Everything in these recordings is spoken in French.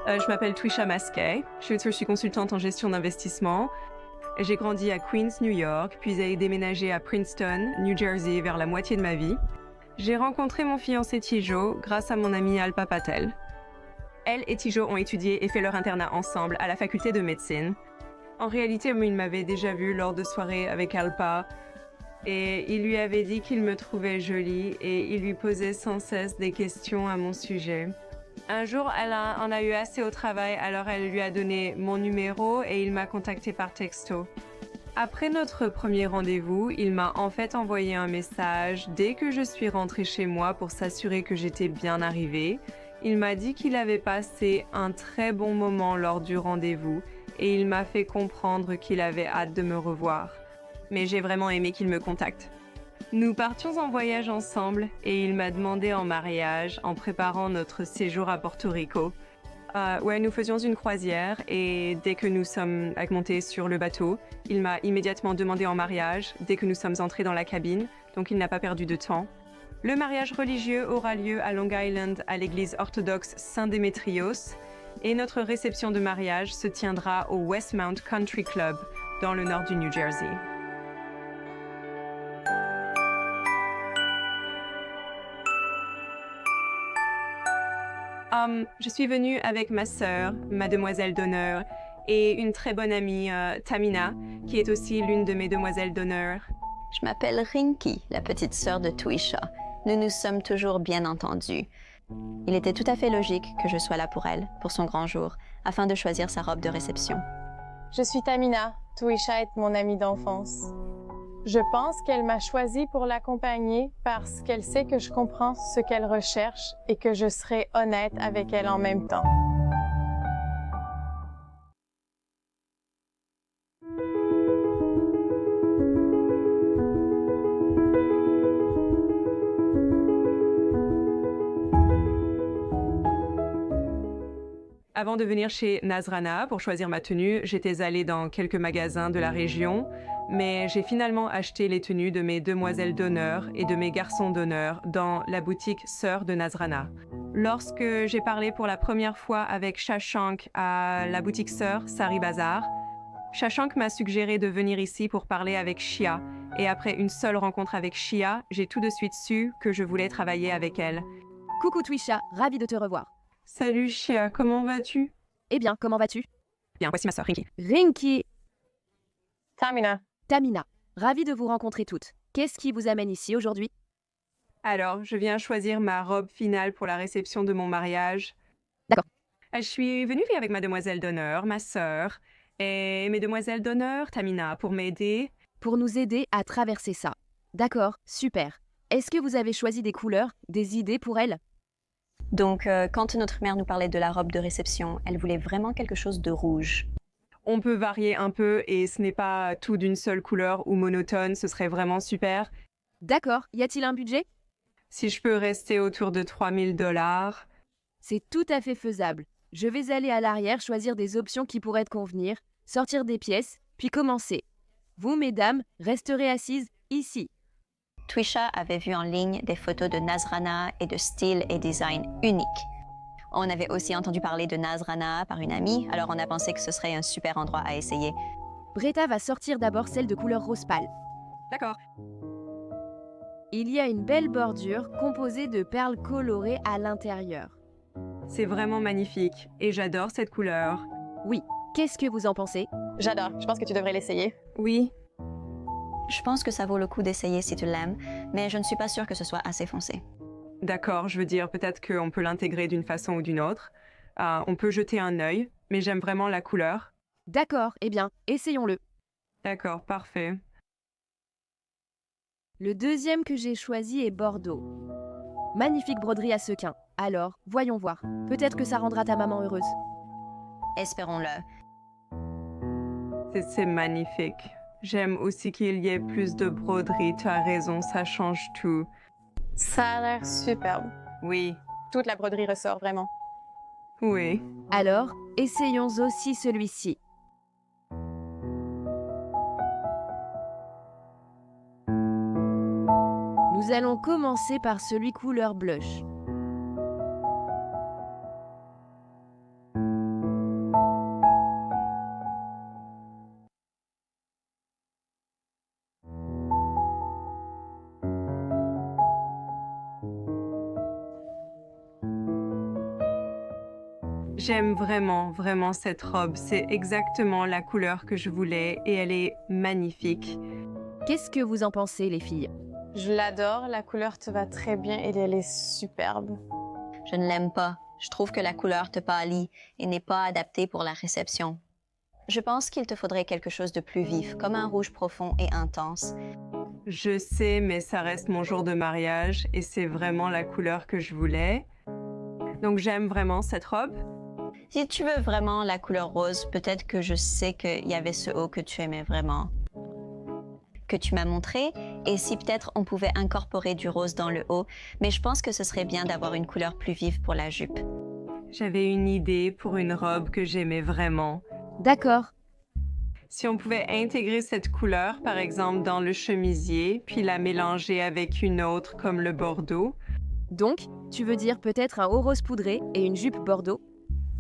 Je m'appelle Twisha Maskey, je suis consultante en gestion d'investissement. J'ai grandi à Queens, New York, puis ai déménagé à Princeton, New Jersey vers la moitié de ma vie. J'ai rencontré mon fiancé Tijo grâce à mon ami Alpa Patel. Elle et Tijo ont étudié et fait leur internat ensemble à la faculté de médecine. En réalité, il m'avait déjà vue lors de soirées avec Alpa et il lui avait dit qu'il me trouvait jolie et il lui posait sans cesse des questions à mon sujet. Un jour, on a eu assez au travail, alors elle lui a donné mon numéro et il m'a contacté par texto. Après notre premier rendez-vous, il m'a en fait envoyé un message dès que je suis rentrée chez moi pour s'assurer que j'étais bien arrivée. Il m'a dit qu'il avait passé un très bon moment lors du rendez-vous et il m'a fait comprendre qu'il avait hâte de me revoir. Mais j'ai vraiment aimé qu'il me contacte. Nous partions en voyage ensemble et il m'a demandé en mariage en préparant notre séjour à Porto Rico. Nous faisions une croisière et dès que nous sommes montés sur le bateau, il m'a immédiatement demandé en mariage dès que nous sommes entrés dans la cabine, donc il n'a pas perdu de temps. Le mariage religieux aura lieu à Long Island à l'église orthodoxe Saint-Démétrios et notre réception de mariage se tiendra au Westmount Country Club dans le nord du New Jersey. Je suis venue avec ma sœur, ma demoiselle d'honneur, et une très bonne amie, Tamina, qui est aussi l'une de mes demoiselles d'honneur. Je m'appelle Rinky, la petite sœur de Twisha. Nous nous sommes toujours bien entendus. Il était tout à fait logique que je sois là pour elle, pour son grand jour, afin de choisir sa robe de réception. Je suis Tamina. Twisha est mon amie d'enfance. Je pense qu'elle m'a choisie pour l'accompagner parce qu'elle sait que je comprends ce qu'elle recherche et que je serai honnête avec elle en même temps. Avant de venir chez Nazrana pour choisir ma tenue, j'étais allée dans quelques magasins de la région, mais j'ai finalement acheté les tenues de mes demoiselles d'honneur et de mes garçons d'honneur dans la boutique Sœur de Nazrana. Lorsque j'ai parlé pour la première fois avec Shashank à la boutique Sœur, Sari Bazar, Shashank m'a suggéré de venir ici pour parler avec Shia, et après une seule rencontre avec Shia, j'ai tout de suite su que je voulais travailler avec elle. Coucou Twisha, ravie de te revoir. Salut Shia, comment vas-tu? Eh bien, comment vas-tu? Bien, voici ma sœur Rinky. Rinky, Tamina. Tamina, ravie de vous rencontrer toutes. Qu'est-ce qui vous amène ici aujourd'hui? Alors, je viens choisir ma robe finale pour la réception de mon mariage. D'accord. Je suis venue avec ma demoiselle d'honneur, ma sœur, et mes demoiselles d'honneur, Tamina, pour m'aider. Pour nous aider à traverser ça. D'accord, super. Est-ce que vous avez choisi des couleurs, des idées pour elle? Donc, quand notre mère nous parlait de la robe de réception, elle voulait vraiment quelque chose de rouge. On peut varier un peu et ce n'est pas tout d'une seule couleur ou monotone, ce serait vraiment super. D'accord, y a-t-il un budget? Si je peux rester autour de 3000 $. C'est tout à fait faisable. Je vais aller à l'arrière choisir des options qui pourraient te convenir, sortir des pièces, puis commencer. Vous, mesdames, resterez assises ici. Twisha avait vu en ligne des photos de Nazrana et de style et design uniques. On avait aussi entendu parler de Nazrana par une amie, alors on a pensé que ce serait un super endroit à essayer. Bretta va sortir d'abord celle de couleur rose pâle. D'accord. Il y a une belle bordure composée de perles colorées à l'intérieur. C'est vraiment magnifique et j'adore cette couleur. Oui, qu'est-ce que vous en pensez? J'adore. Je pense que tu devrais l'essayer. Oui. Je pense que ça vaut le coup d'essayer si tu l'aimes, mais je ne suis pas sûre que ce soit assez foncé. D'accord, je veux dire, peut-être qu'on peut l'intégrer d'une façon ou d'une autre. On peut jeter un œil, mais j'aime vraiment la couleur. D'accord, eh bien, essayons-le. D'accord, parfait. Le deuxième que j'ai choisi est Bordeaux. Magnifique broderie à sequins. Alors, voyons voir. Peut-être que ça rendra ta maman heureuse. Espérons-le. C'est magnifique. J'aime aussi qu'il y ait plus de broderie. Tu as raison, ça change tout. Ça a l'air superbe. Oui, Toute la broderie ressort vraiment. oui. Alors, essayons aussi celui-ci. Nous allons commencer par celui couleur blush. J'aime vraiment, vraiment cette robe. C'est exactement la couleur que je voulais et elle est magnifique. Qu'est-ce que vous en pensez, les filles? Je l'adore, la couleur te va très bien et elle est superbe. Je ne l'aime pas. Je trouve que la couleur te pâlit et n'est pas adaptée pour la réception. Je pense qu'il te faudrait quelque chose de plus vif, comme un rouge profond et intense. Je sais, mais ça reste mon jour de mariage et c'est vraiment la couleur que je voulais. Donc j'aime vraiment cette robe. Si tu veux vraiment la couleur rose, peut-être que je sais qu'il y avait ce haut que tu aimais vraiment, que tu m'as montré, et si peut-être on pouvait incorporer du rose dans le haut, mais je pense que ce serait bien d'avoir une couleur plus vive pour la jupe. J'avais une idée pour une robe que j'aimais vraiment. D'accord. Si on pouvait intégrer cette couleur, par exemple, dans le chemisier, puis la mélanger avec une autre comme le bordeaux. Donc, tu veux dire peut-être un haut rose poudré et une jupe bordeaux?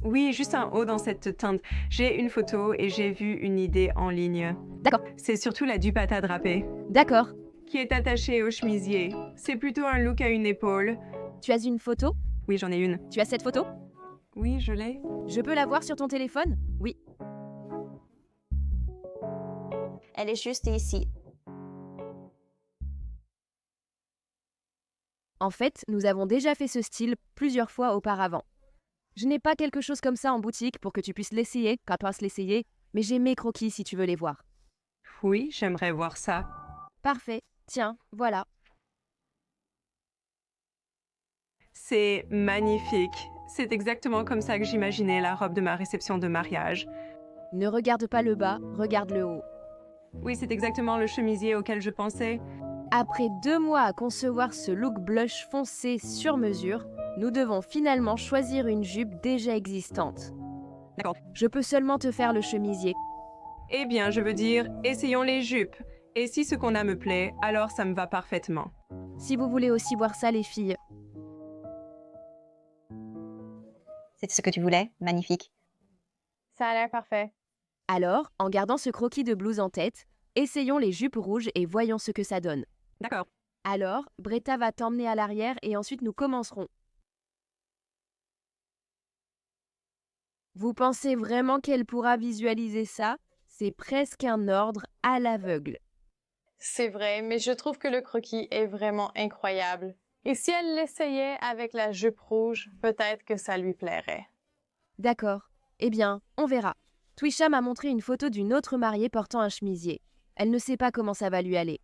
Oui, juste un haut dans cette teinte. J'ai une photo et j'ai vu une idée en ligne. D'accord. C'est surtout la dupatte à draper, D'accord. qui est attachée au chemisier. C'est plutôt un look à une épaule. Tu as une photo? Oui, j'en ai une. Tu as cette photo? Oui, je l'ai. Je peux la voir sur ton téléphone? Oui. Elle est juste ici. En fait, nous avons déjà fait ce style plusieurs fois auparavant. Je n'ai pas quelque chose comme ça en boutique pour que tu puisses l'essayer, qu'à toi l'essayer, mais j'ai mes croquis si tu veux les voir. Oui, j'aimerais voir ça. Parfait. Tiens, voilà. C'est magnifique. C'est exactement comme ça que j'imaginais la robe de ma réception de mariage. Ne regarde pas le bas, regarde le haut. Oui, c'est exactement le chemisier auquel je pensais. Après 2 mois à concevoir ce look blush foncé sur mesure, nous devons finalement choisir une jupe déjà existante. D'accord. Je peux seulement te faire le chemisier. Eh bien, je veux dire, essayons les jupes. Et si ce qu'on a me plaît, alors ça me va parfaitement. Si vous voulez aussi voir ça, les filles. C'est ce que tu voulais? Magnifique. Ça a l'air parfait. Alors, en gardant ce croquis de blouse en tête, essayons les jupes rouges et voyons ce que ça donne. D'accord. Alors, Bretta va t'emmener à l'arrière et ensuite nous commencerons. Vous pensez vraiment qu'elle pourra visualiser ça? C'est presque un ordre à l'aveugle. C'est vrai, mais je trouve que le croquis est vraiment incroyable. Et si elle l'essayait avec la jupe rouge, peut-être que ça lui plairait. D'accord. Eh bien, on verra. Twisha m'a montré une photo d'une autre mariée portant un chemisier. Elle ne sait pas comment ça va lui aller.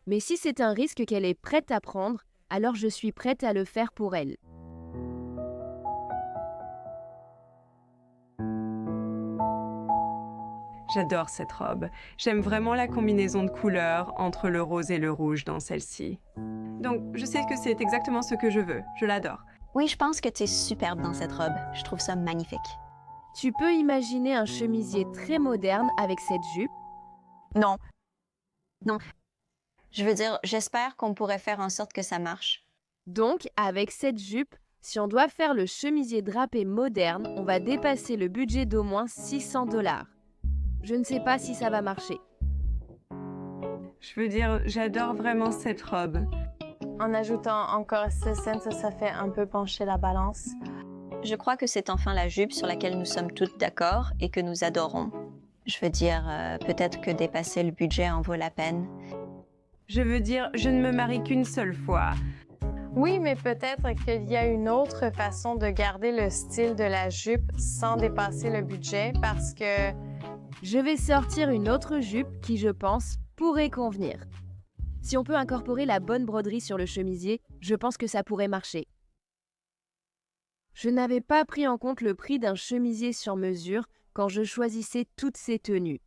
Mais si c'est un risque qu'elle est prête à prendre, alors je suis prête à le faire pour elle. J'adore cette robe. J'aime vraiment la combinaison de couleurs entre le rose et le rouge dans celle-ci. Donc, je sais que c'est exactement ce que je veux. Je l'adore. Oui, je pense que tu es superbe dans cette robe. Je trouve ça magnifique. Tu peux imaginer un chemisier très moderne avec cette jupe? Non. Non. Je veux dire, j'espère qu'on pourrait faire en sorte que ça marche. Donc, avec cette jupe, si on doit faire le chemisier drapé moderne, on va dépasser le budget d'au moins 600 $. Je ne sais pas si ça va marcher. Je veux dire, j'adore vraiment cette robe. En ajoutant encore 6 cents, ça fait un peu pencher la balance. Je crois que c'est enfin la jupe sur laquelle nous sommes toutes d'accord et que nous adorons. Je veux dire, peut-être que dépasser le budget en vaut la peine. Je veux dire, je ne me marie qu'une seule fois. Oui, mais peut-être qu'il y a une autre façon de garder le style de la jupe sans dépasser le budget parce que... Je vais sortir une autre jupe qui, je pense, pourrait convenir. Si on peut incorporer la bonne broderie sur le chemisier, je pense que ça pourrait marcher. Je n'avais pas pris en compte le prix d'un chemisier sur mesure quand je choisissais toutes ces tenues.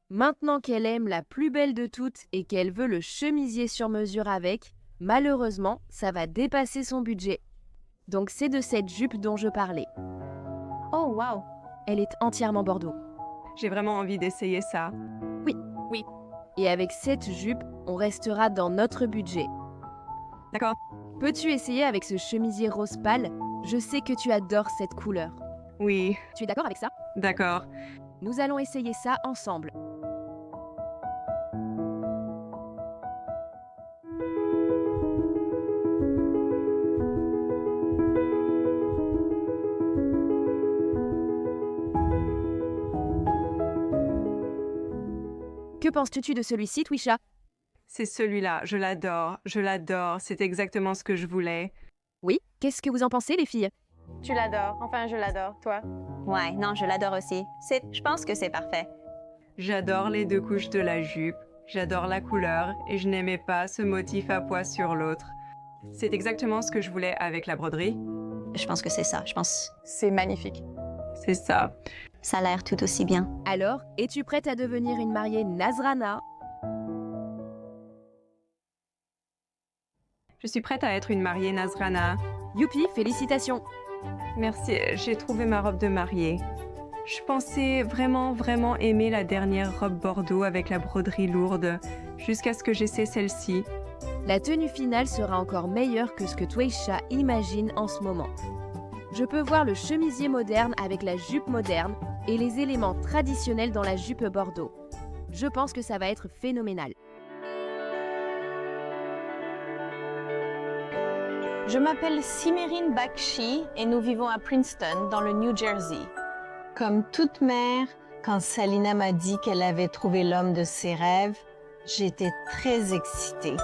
Maintenant qu'elle aime la plus belle de toutes et qu'elle veut le chemisier sur mesure avec, malheureusement, ça va dépasser son budget. Donc c'est de cette jupe dont je parlais. Oh, wow! Elle est entièrement bordeaux. J'ai vraiment envie d'essayer ça. Et avec cette jupe, on restera dans notre budget. D'accord. Peux-tu essayer avec ce chemisier rose pâle? Je sais que tu adores cette couleur. Oui, Tu es d'accord avec ça? d'accord. Nous allons essayer ça ensemble. penses-tu de celui-ci, Twisha? C'est celui-là, je l'adore, c'est exactement ce que je voulais. Oui, qu'est-ce que vous en pensez, les filles? Tu l'adores. Enfin, je l'adore. Toi? Ouais, non, je l'adore aussi. Je pense que c'est parfait. J'adore les 2 couches de la jupe, j'adore la couleur et je n'aimais pas ce motif à pois sur l'autre. C'est exactement ce que je voulais avec la broderie. Je pense que c'est ça. Je pense C'est magnifique. C'est ça. ça a l'air tout aussi bien. Alors, es-tu prête à devenir une mariée Nazrana? Je suis prête à être une mariée Nazrana. Youpi, félicitations! Merci, j'ai trouvé ma robe de mariée. Je pensais vraiment aimer la dernière robe bordeaux avec la broderie lourde, jusqu'à ce que j'essaie celle-ci. La tenue finale sera encore meilleure que ce que Twisha imagine en ce moment. Je peux voir le chemisier moderne avec la jupe moderne et les éléments traditionnels dans la jupe bordeaux. Je pense que ça va être phénoménal. Je m'appelle Simerine Bakshi et nous vivons à Princeton, dans le New Jersey. Comme toute mère, quand Salina m'a dit qu'elle avait trouvé l'homme de ses rêves, j'étais très excitée.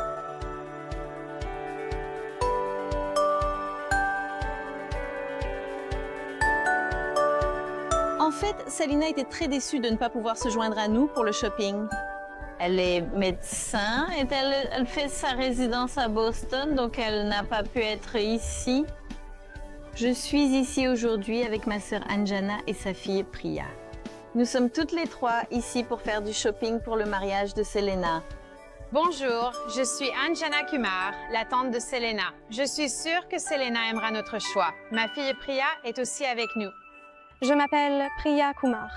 En fait, Salina était très déçue de ne pas pouvoir se joindre à nous pour le shopping. Elle est médecin et elle fait sa résidence à Boston, donc elle n'a pas pu être ici. Je suis ici aujourd'hui avec ma sœur Anjana et sa fille Priya. Nous sommes toutes les 3 ici pour faire du shopping pour le mariage de Selena. Bonjour, je suis Anjana Kumar, la tante de Selena. Je suis sûre que Selena aimera notre choix. Ma fille Priya est aussi avec nous. Je m'appelle Priya Kumar.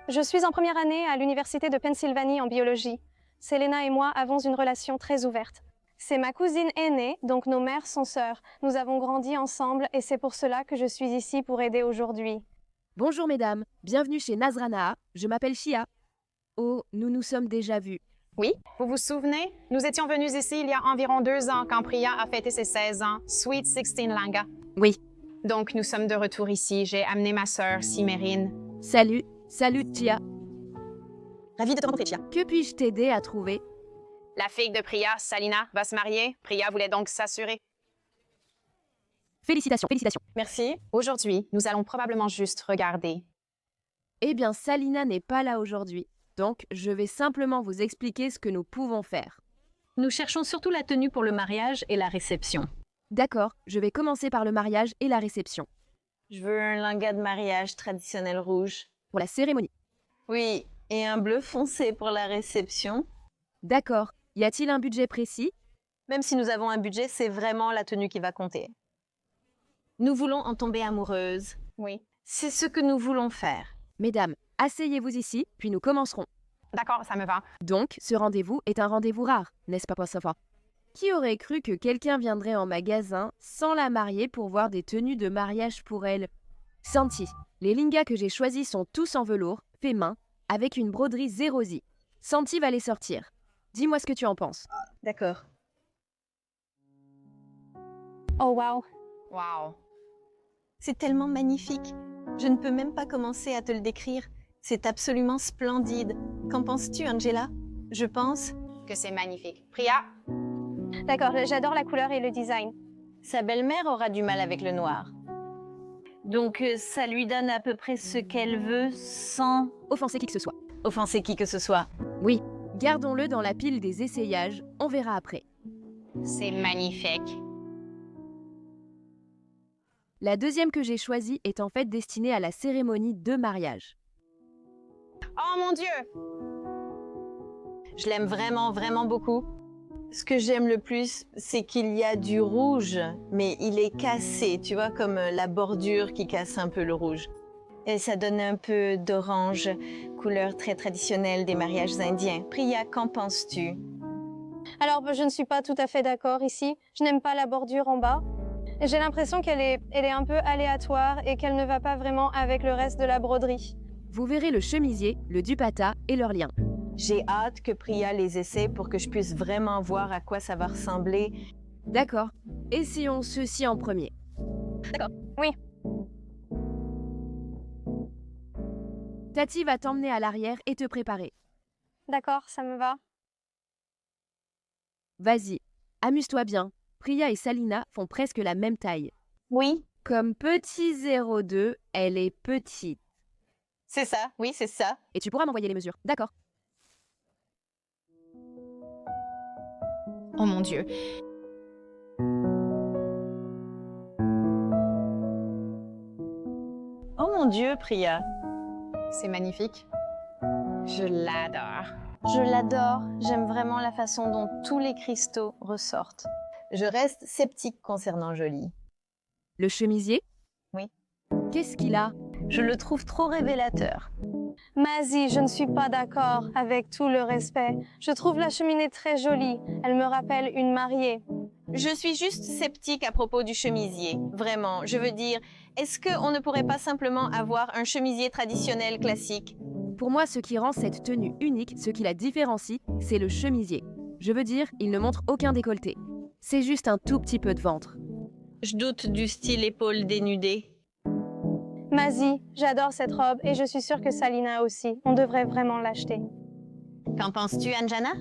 Je suis en première année à l'Université de Pennsylvanie en biologie. Selena et moi avons une relation très ouverte. C'est ma cousine aînée, donc nos mères sont sœurs. Nous avons grandi ensemble et c'est pour cela que je suis ici pour aider aujourd'hui. Bonjour mesdames, bienvenue chez Nazrana, je m'appelle Shia. Oh, nous nous sommes déjà vus. Oui, vous vous souvenez? Nous étions venus ici il y a environ 2 ans quand Priya a fêté ses 16 ans, Sweet 16 Langa. Oui. Donc nous sommes de retour ici. J'ai amené ma sœur, Simerine. Salut Shia. Ravie de te rencontrer, Chia. Que puis-je t'aider à trouver? La fille de Priya, Salina, va se marier. Priya voulait donc s'assurer. Félicitations. Merci. Aujourd'hui, nous allons probablement juste regarder. Eh bien, Salina n'est pas là aujourd'hui, donc je vais simplement vous expliquer ce que nous pouvons faire. Nous cherchons surtout la tenue pour le mariage et la réception. D'accord, je vais commencer par le mariage et la réception. Je veux un langa de mariage traditionnel rouge. Pour la cérémonie. Oui, et un bleu foncé pour la réception. D'accord, y a-t-il un budget précis? Même si nous avons un budget, c'est vraiment la tenue qui va compter. Nous voulons en tomber amoureuses. Oui. C'est ce que nous voulons faire. Mesdames, asseyez-vous ici, puis nous commencerons. D'accord, ça me va. Donc, ce rendez-vous est un rendez-vous rare, n'est-ce pas, Safa? Qui aurait cru que quelqu'un viendrait en magasin sans la marier pour voir des tenues de mariage pour elle? Santi, les lingas que j'ai choisis sont tous en velours, fait main, avec une broderie Zerosi. Santi va les sortir. Dis-moi ce que tu en penses. D'accord. Oh wow! Wow. C'est tellement magnifique. Je ne peux même pas commencer à te le décrire. C'est absolument splendide. Qu'en penses-tu, Angela? Je pense Que c'est magnifique. Priya? D'accord, j'adore la couleur et le design. sa belle-mère aura du mal avec le noir. Donc ça lui donne à peu près ce qu'elle veut sans Offenser qui que ce soit. offenser qui que ce soit. Oui, gardons-le dans la pile des essayages, on verra après. C'est magnifique. La deuxième que j'ai choisie est en fait destinée à la cérémonie de mariage. Oh mon Dieu! Je l'aime vraiment, vraiment beaucoup. Ce que j'aime le plus, c'est qu'il y a du rouge, mais il est cassé, tu vois, comme la bordure qui casse un peu le rouge. Et ça donne un peu d'orange, couleur très traditionnelle des mariages indiens. Priya, qu'en penses-tu? Alors, je ne suis pas tout à fait d'accord ici. Je n'aime pas la bordure en bas. J'ai l'impression qu'elle est un peu aléatoire et qu'elle ne va pas vraiment avec le reste de la broderie. Vous verrez le chemisier, le dupatta et leur lien. J'ai hâte que Priya les essaie pour que je puisse vraiment voir à quoi ça va ressembler. D'accord. Essayons ceci en premier. D'accord. Oui. Tati va t'emmener à l'arrière et te préparer. D'accord, ça me va. Vas-y, amuse-toi bien. Priya et Salina font presque la même taille. Oui, Comme petit 02, elle est petite. c'est ça. Oui, c'est ça. Et tu pourras m'envoyer les mesures, d'accord? Oh mon Dieu. Oh mon Dieu, Priya. C'est magnifique. Je l'adore. Je l'adore. J'aime vraiment la façon dont tous les cristaux ressortent. Je reste sceptique concernant Jolie. Le chemisier? Oui. Qu'est-ce qu'il a? Je le trouve trop révélateur. Mazie, je ne suis pas d'accord, avec tout le respect. Je trouve la cheminée très jolie. Elle me rappelle une mariée. Je suis juste sceptique à propos du chemisier. Vraiment. Je veux dire, est-ce qu'on ne pourrait pas simplement avoir un chemisier traditionnel classique? Pour moi, ce qui rend cette tenue unique, ce qui la différencie, c'est le chemisier. Je veux dire, il ne montre aucun décolleté. C'est juste un tout petit peu de ventre. Je doute du style épaule dénudée. Mazie, j'adore cette robe et je suis sûre que Salina aussi. On devrait vraiment l'acheter. Qu'en penses-tu, Anjana?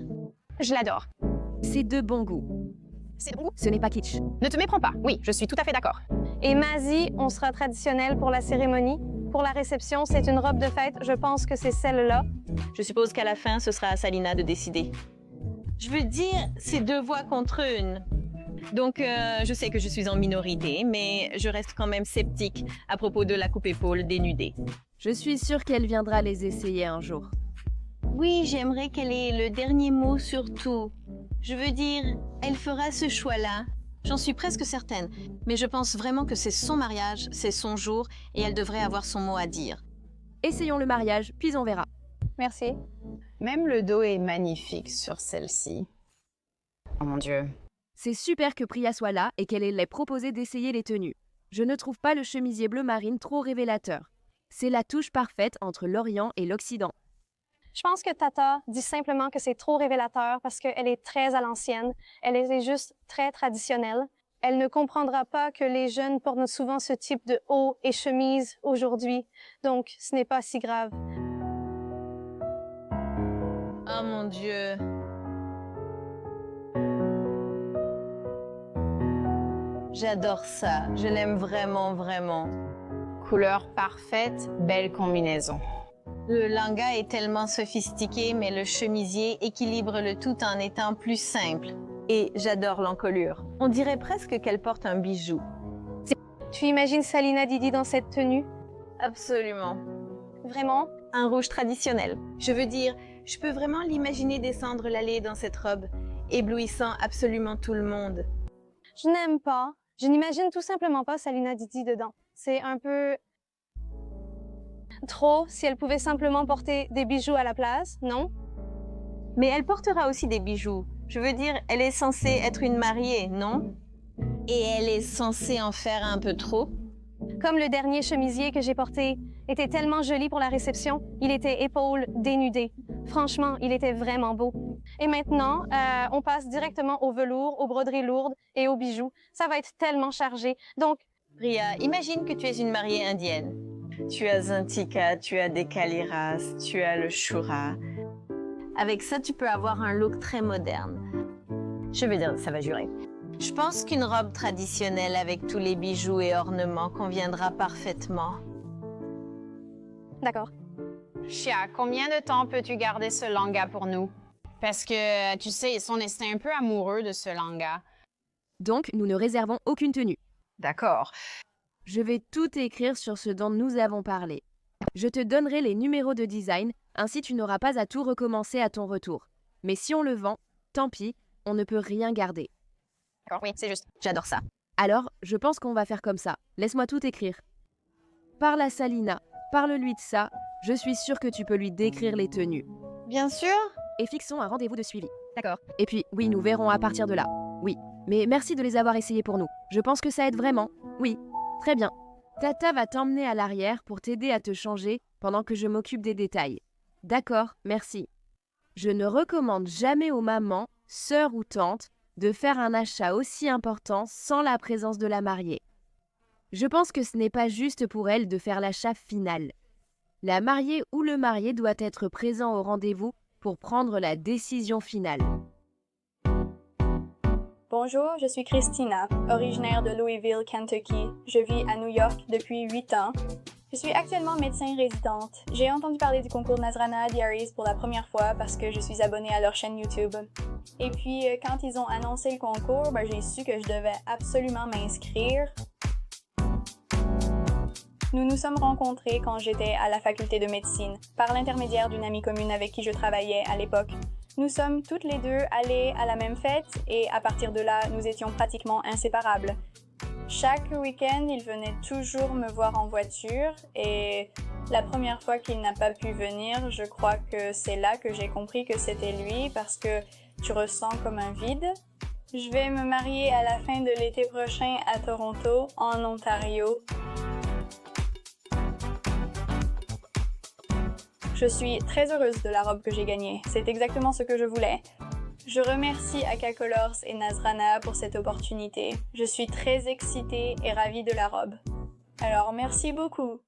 Je l'adore. C'est de bon goût. C'est bon. Ce n'est pas kitsch. Ne te méprends pas. Oui, je suis tout à fait d'accord. Et Mazie, on sera traditionnel pour la cérémonie. Pour la réception, c'est une robe de fête. Je pense que c'est celle-là. Je suppose qu'à la fin, ce sera à Salina de décider. Je veux dire, c'est 2 voix contre 1. Donc, je sais que je suis en minorité, mais je reste quand même sceptique à propos de la coupe-épaule dénudée. Je suis sûre qu'elle viendra les essayer un jour. Oui, j'aimerais qu'elle ait le dernier mot sur tout. Je veux dire, elle fera ce choix-là. J'en suis presque certaine. Mais je pense vraiment que c'est son mariage, c'est son jour, et elle devrait avoir son mot à dire. Essayons le mariage, puis on verra. Merci. Même le dos est magnifique sur celle-ci. Oh mon Dieu. C'est super que Priya soit là et qu'elle ait proposé d'essayer les tenues. Je ne trouve pas le chemisier bleu marine trop révélateur. C'est la touche parfaite entre l'Orient et l'Occident. Je pense que Tata dit simplement que c'est trop révélateur parce qu'elle est très à l'ancienne. Elle est juste très traditionnelle. Elle ne comprendra pas que les jeunes portent souvent ce type de haut et chemise aujourd'hui. Donc, ce n'est pas si grave. Oh mon Dieu. J'adore ça. Je l'aime vraiment, vraiment. Couleur parfaite, belle combinaison. Le langa est tellement sophistiqué, mais le chemisier équilibre le tout en étant plus simple. Et j'adore l'encolure. On dirait presque qu'elle porte un bijou. Tu imagines Salina Didi dans cette tenue? Absolument. Vraiment? Un rouge traditionnel. Je veux dire, je peux vraiment l'imaginer descendre l'allée dans cette robe, éblouissant absolument tout le monde. Je n'aime pas. Je n'imagine tout simplement pas Salina Didi dedans. C'est un peu trop si elle pouvait simplement porter des bijoux à la place, non? Mais elle portera aussi des bijoux. Je veux dire, elle est censée être une mariée, non? Et elle est censée en faire un peu trop? Comme le dernier chemisier que j'ai porté était tellement joli pour la réception, il était épaules dénudées. Franchement, il était vraiment beau. Et maintenant, on passe directement au velours, aux broderies lourdes et aux bijoux. Ça va être tellement chargé. Donc, Priya, imagine que tu es une mariée indienne. Tu as un tikka, tu as des kaliras, tu as le shura. Avec ça, tu peux avoir un look très moderne. Je veux dire, ça va jurer. Je pense qu'une robe traditionnelle avec tous les bijoux et ornements conviendra parfaitement. d'accord. Chia, combien de temps peux-tu garder ce langa pour nous? Parce que, tu sais, on est un peu amoureux de ce langa. Donc, nous ne réservons aucune tenue. D'accord. Je vais tout écrire sur ce dont nous avons parlé. Je te donnerai les numéros de design, ainsi tu n'auras pas à tout recommencer à ton retour. Mais si on le vend, tant pis, on ne peut rien garder. D'accord, oui, c'est juste. J'adore ça. Alors, je pense qu'on va faire comme ça. Laisse-moi tout écrire. Parle à Salina, parle-lui de ça. Je suis sûre que tu peux lui décrire les tenues. Bien sûr. Et fixons un rendez-vous de suivi. D'accord. Et puis, oui, nous verrons à partir de là. Oui. Mais merci de les avoir essayés pour nous. Je pense que ça aide vraiment. Oui. Très bien. Tata va t'emmener à l'arrière pour t'aider à te changer pendant que je m'occupe des détails. D'accord, merci. Je ne recommande jamais aux mamans, sœurs ou tantes de faire un achat aussi important sans la présence de la mariée. Je pense que ce n'est pas juste pour elle de faire l'achat final. La mariée ou le marié doit être présent au rendez-vous pour prendre la décision finale. Bonjour, je suis Christina, originaire de Louisville, Kentucky. Je vis à New York depuis 8 ans. Je suis actuellement médecin résidente. J'ai entendu parler du concours Nazrana Diaries pour la première fois parce que je suis abonnée à leur chaîne YouTube. Et puis, quand ils ont annoncé le concours, j'ai su que je devais absolument m'inscrire. Nous nous sommes rencontrés quand j'étais à la faculté de médecine, par l'intermédiaire d'une amie commune avec qui je travaillais à l'époque. Nous sommes toutes les deux allées à la même fête et à partir de là, nous étions pratiquement inséparables. Chaque week-end, il venait toujours me voir en voiture et la première fois qu'il n'a pas pu venir, je crois que c'est là que j'ai compris que c'était lui parce que tu ressens comme un vide. Je vais me marier à la fin de l'été prochain à Toronto, en Ontario. Je suis très heureuse de la robe que j'ai gagnée. C'est exactement ce que je voulais. Je remercie Aka Colors et Nazrana pour cette opportunité. Je suis très excitée et ravie de la robe. Alors, merci beaucoup.